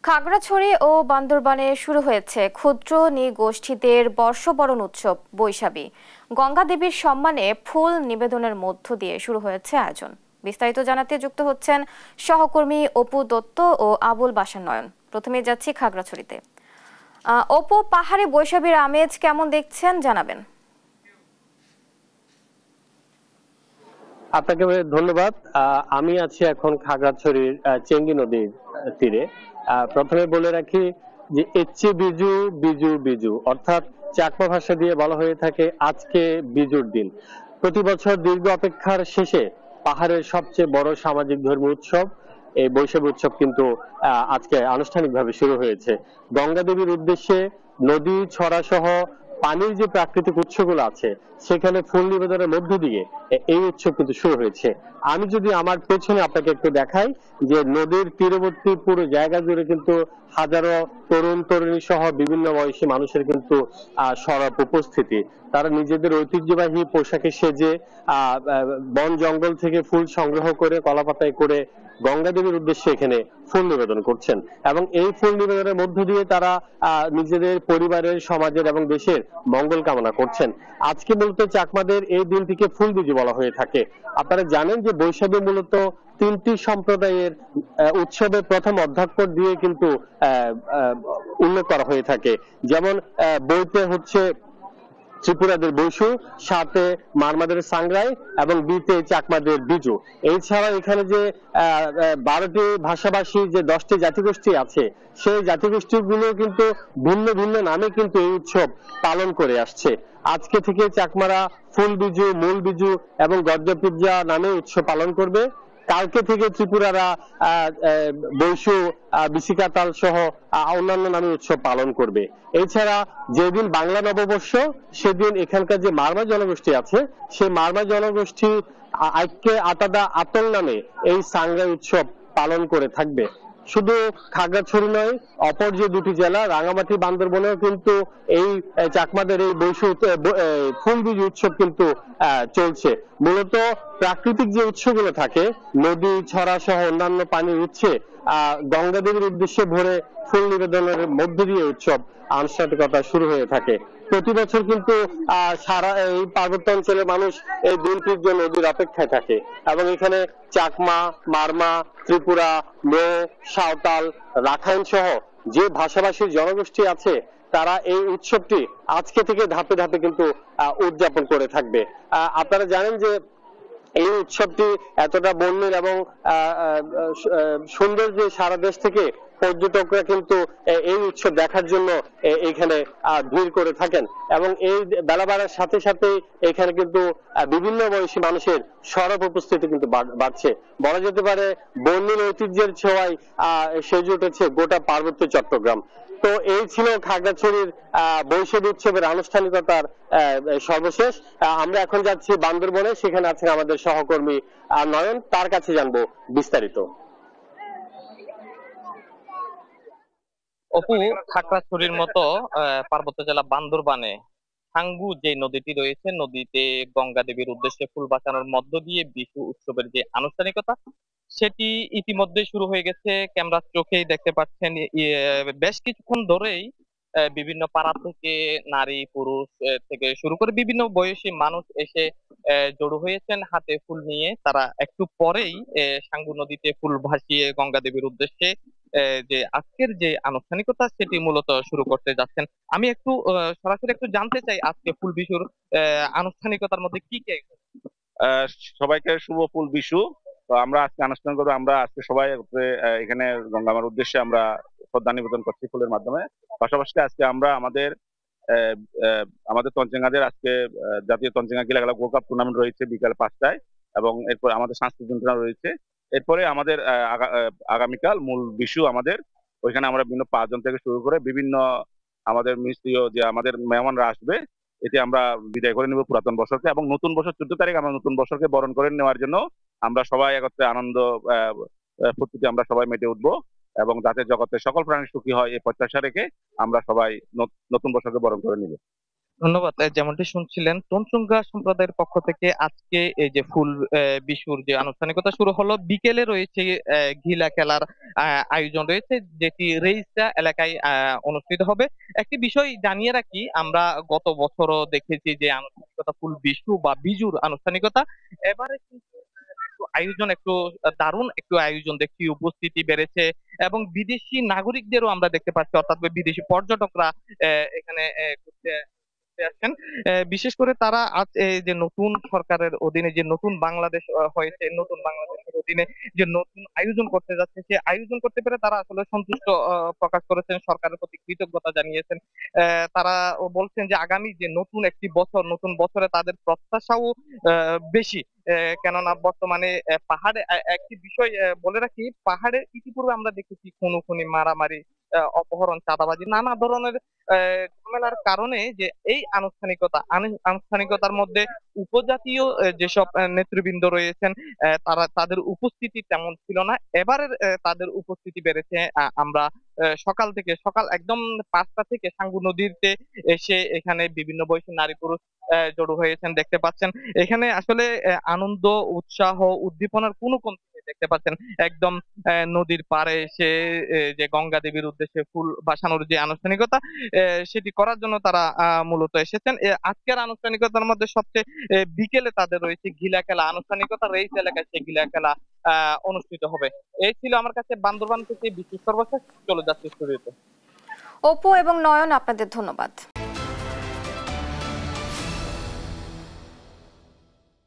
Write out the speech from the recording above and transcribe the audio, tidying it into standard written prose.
খাগড়াছড়ি ও বান্দরবানে শুরু হয়েছে ক্ষুদ্র নৃগোষ্ঠীদের বর্ষবরণ উৎসব বৈশাখী। গঙ্গা দেবীর সম্মানে ফুল নিবেদনের মধ্য দিয়ে শুরু হয়েছে আয়োজন। বিস্তারিত জানাতে যুক্ত হচ্ছেন সহকর্মী অপু দত্ত ও আবুল বাসার নয়ন। প্রথমে যাচ্ছি খাগড়াছড়িতে। অপু, পাহাড়ি বৈশাখীর আমেজ কেমন দেখছেন জানাবেন। আপনাকে ধন্যবাদ। আমি আছি এখন খাগড়াছড়ির চেঙ্গি নদীর তীরে। প্রথমে বলে রাখি যে এচ্চি বিজু বিজু বিজু অর্থাৎ চাকমা ভাষা দিয়ে বলা হয়ে থাকে আজকে বিজুর দিন। প্রতি বছর দীর্ঘ অপেক্ষার শেষে পাহাড়ের সবচেয়ে বড় সামাজিক ধর্মীয় উৎসব এই বৈশাখী উৎসব কিন্তু আজকে আনুষ্ঠানিকভাবে শুরু হয়েছে। গঙ্গা দেবীর উদ্দেশ্যে নদী ছড়া সহ পানির যে প্রাকৃতিক উৎসগুলো আছে সেখানে ফুল নিবেদনের মধ্য দিয়ে এই উৎসব কিন্তু শুরু হয়েছে। আমি যদি আমার পেছনে আপনাকে একটু দেখাই যে নদীর তীরবর্তী পুরো জায়গা জুড়ে কিন্তু হাজারো তরুণ তরুণী সহ বিভিন্ন বয়সী মানুষের কিন্তু সরব উপস্থিতি। তারা নিজেদের ঐতিহ্যবাহী পোশাকে সেজে বন জঙ্গল থেকে ফুল সংগ্রহ করে কলাপাতায় করে গঙ্গা দেবীর উদ্দেশ্যে এখানে ফুল নিবেদন করছেন এবং এই ফুল নিবেদনের মধ্য দিয়ে তারা নিজেদের পরিবারের, সমাজের এবং দেশের মঙ্গল কামনা করছেন। আজকে মূলত চাকমাদের এই দিনটিকে ফুল বিজু বলা হয়ে থাকে। আপনারা জানেন যে বৈশাখী মূলত তিনটি সম্প্রদায়ের উৎসবের প্রথম অধ্যক্ষর দিয়ে কিন্তু উল্লেখ করা হয়ে থাকে। যেমন বইতে হচ্ছে ত্রিপুরাদের বৈশু, সাথে মারমাদের সাংরাই এবং বিতে চাকমাদের বিজু। এছাড়া এখানে যে 12টি ভাষাভাষী যে 10টি জাতিগোষ্ঠী আছে সেই জাতিগোষ্ঠীগুলো কিন্তু ভিন্ন ভিন্ন নামে কিন্তু এই উৎসব পালন করে আসছে। আজকে থেকে চাকমারা ফুল বিজু, মূল বিজু এবং গজ্জপূজা নামে উৎসব পালন করবে। কালকে থেকে ত্রিপুরারা বৈশু, বিশিকাতাল সহ অন্যান্য নামে উৎসব পালন করবে। এছাড়া যেদিন বাংলা নববর্ষ সেদিন এখানকার যে মারমা জনগোষ্ঠী আছে সেই মারমা জনগোষ্ঠী আইক্যে আতাদা আতল নামে এই সাংরাই উৎসব পালন করে থাকবে। শুধু খাগড়াছড়ি নয়, অপর যে দুটি জেলা রাঙামাটি, বান্দরবনেও কিন্তু এই চাকমাদের এই বৈশু ফুল বিজু উৎসব কিন্তু চলছে। মূলত প্রাকৃতিক যে উৎসগুলো থাকে নদী ছড়া সহ অন্যান্য পানির উৎসে গঙ্গা দেবীর উদ্দেশ্যে ভরে ফুল নিবেদনের মধ্য দিয়ে উৎসব আনুষ্ঠানিকতা শুরু হয়ে থাকে। প্রতি বছর কিন্তু সারা এই পার্বত্য অঞ্চলের মানুষ এই দিনটির জন্য নদীর অপেক্ষায় থাকে এবং এখানে চাকমা, মারমা, ত্রিপুরা, মো, সাঁওতাল, রাখাইন সহ যে ভাষাভাষীর জনগোষ্ঠী আছে তারা এই উৎসবটি আজকে থেকে ধাপে ধাপে কিন্তু উদযাপন করে থাকবে। আপনারা জানেন যে এই উৎসবটি এতটা বর্ণিল এবং সুন্দর যে সারা দেশ থেকে পর্যটকরা কিন্তু এই উৎসব দেখার জন্য এখানে ভিড় করে থাকেন এবং এই বেলা বাড়ার সাথে সাথে এখানে কিন্তু বিভিন্ন বয়সী মানুষের সরব উপস্থিতি কিন্তু বাড়ছে। বলা যেতে পারে বর্ণিল ঐতিহ্যের ছোঁয়ায় সেজে উঠেছে গোটা পার্বত্য চট্টগ্রাম। তো এই ছিল খাগড়াছড়ির বৈশাখী উৎসবের আনুষ্ঠানিকতার সর্বশেষ। আমরা এখন যাচ্ছি বান্দরবনে, সেখানে আছেন আমাদের সহকর্মী নয়ন, তার কাছে জানবো বিস্তারিত। অপু, খাগড়াছড়ির মতো পার্বত্য জেলা বান্দরবানে সাঙ্গু যে নদীটি রয়েছে, নদীতে গঙ্গা দেবীর উদ্দেশ্যে ফুল বাঁচানোর মধ্য দিয়ে বিশু উৎসবের যে আনুষ্ঠানিকতা সেটি ইতিমধ্যে শুরু হয়ে গেছে। ক্যামেরার চোখেই দেখতে পাচ্ছেন বেশ কিছুক্ষণ ধরেই বিভিন্ন পাড়া থেকে নারী পুরুষ থেকে শুরু করে বিভিন্ন বয়সী মানুষ এসে জড়ো হয়েছেন হাতে ফুল নিয়ে। তারা একটু পরেই সাঙ্গু নদীতে ফুল ভাসিয়ে গঙ্গা দেবীর উদ্দেশ্যে যে আজকের যে আনুষ্ঠানিকতা সেটি মূলত শুরু করতে যাচ্ছেন। আমি একটু সরাসরি একটু জানতে চাই আজকে ফুল বিশুর আনুষ্ঠানিকতার মধ্যে কি কি। আহ সবাইকে শুভ ফুল বিশু। তো আমরা আজকে আনুষ্ঠানিক করবো, আমরা আজকে সবাই এখানে গঙ্গামার উদ্দেশ্যে আমরা শ্রদ্ধা নিবেদন করছি ফুলের মাধ্যমে। পাশাপাশি আজকে আমরা আমাদের আহ, আহ, আমাদের তঞ্চঙ্গাদের আজকে জাতীয় তঞ্চঙ্গা গিলাগালা গোল্ড কাপ টুর্নামেন্ট রয়েছে বিকাল 5টায় এবং এরপর আমাদের সাংস্কৃতিক অনুষ্ঠান রয়েছে। এরপরে আমাদের আগামীকাল মূল বিশু আমাদের ওইখানে আমরা বিভিন্ন 5 জন থেকে শুরু করে বিভিন্ন আমাদের মিস্ত্রীয় যে আমাদের মেহমানরা আসবে, এতে আমরা বিদায় করে নিব পুরাতন বছরকে এবং নতুন বছর 14 তারিখ আমরা নতুন বছরকে বরণ করে নেওয়ার জন্য আমরা সবাই একত্রে আনন্দ ফুর্তিতে আমরা সবাই মেতে উঠবো এবং যাতে জগতের সকল প্রাণী সুখী হয় এই প্রত্যাশা রেখে আমরা সবাই নতুন বছরকে বরণ করে নিব। ধন্যবাদ। যেমনটি শুনছিলেন, তঞ্চঙ্গ্যা সম্প্রদায়ের পক্ষ থেকে আজকে এই যে ফুল বিশুর যে আনুষ্ঠানিকতা শুরু হলো, বিকেলে রয়েছে ঘিলা খেলার আয়োজন রয়েছে, যেটি রেইসা এলাকায় অনুষ্ঠিত হবে। একটি বিষয় জানিয়ে রাখি, আমরা গত বছরও দেখেছি যে আনুষ্ঠানিকতা ফুল বিশু বা বিজুর আনুষ্ঠানিকতা, এবারে কিন্তু আয়োজন একটু দারুণ একটু আয়োজন দেখছি, উপস্থিতি বেড়েছে এবং বিদেশি নাগরিকদেরও আমরা দেখতে পাচ্ছি, অর্থাৎ বিদেশি পর্যটকরা এখানে ঘুরতে আসছেন। বিশেষ করে তারা আজ এই যে নতুন সরকারের অধীনে যে নতুন বাংলাদেশ হয়েছে, নতুন বাংলাদেশের অধীনে যে নতুন আয়োজন করতে যাচ্ছে, সে আয়োজন করতে পেরে তারা আসলে সন্তুষ্ট প্রকাশ করেছেন, সরকারের প্রতি কৃতজ্ঞতা জানিয়েছেন। তারা বলছেন যে আগামী যে নতুন একটি বছর, নতুন বছরে তাদের প্রত্যাশাও বেশি। কেননা বর্তমানে পাহাড়ে একটি বিষয় বলে রাখি, পাহাড়ে ইতিপূর্বে আমরা দেখেছি খুনোখুনি, মারামারি, অপহরণ, চাঁদাবাজি, নানা ধরনের ঝামেলার কারণে যে এই আনুষ্ঠানিকতার মধ্যে উপজাতীয় যেসব নেতৃবৃন্দ রয়েছেন, তারা তাদের উপস্থিতি তেমন ছিল না। এবারের তাদের উপস্থিতি বেড়েছে। আমরা সকাল একদম 5টা থেকে সাঙ্গু নদীতে এসে এখানে বিভিন্ন বয়সী নারী পুরুষ জড়ো হয়েছেন, দেখতে পাচ্ছেন। এখানে আসলে আনন্দ, উৎসাহ, উদ্দীপনার কোনো কমতি নেই, দেখতে পাচ্ছেন। একদম নদীর পাড়ে এসে যে গঙ্গা দেবীর উদ্দেশ্যে ফুল ভাসানোর যে আনুষ্ঠানিকতা, সেটি করার জন্য তারা মূলত এসেছেন। আজকের আনুষ্ঠানিকতার মধ্যে সবচেয়ে বিকেলে তাদের রয়েছে ঘিলা খেলা আনুষ্ঠানিকতা, রেইস এলাকায় সেই ঘিলা খেলা অনুষ্ঠিত হবে। এই ছিল আমার কাছে বান্দরবান থেকে বিশেষ সর্বশেষ। চলে যাচ্ছে স্টুডিওতে। অপু এবং নয়ন, আপনাদের ধন্যবাদ।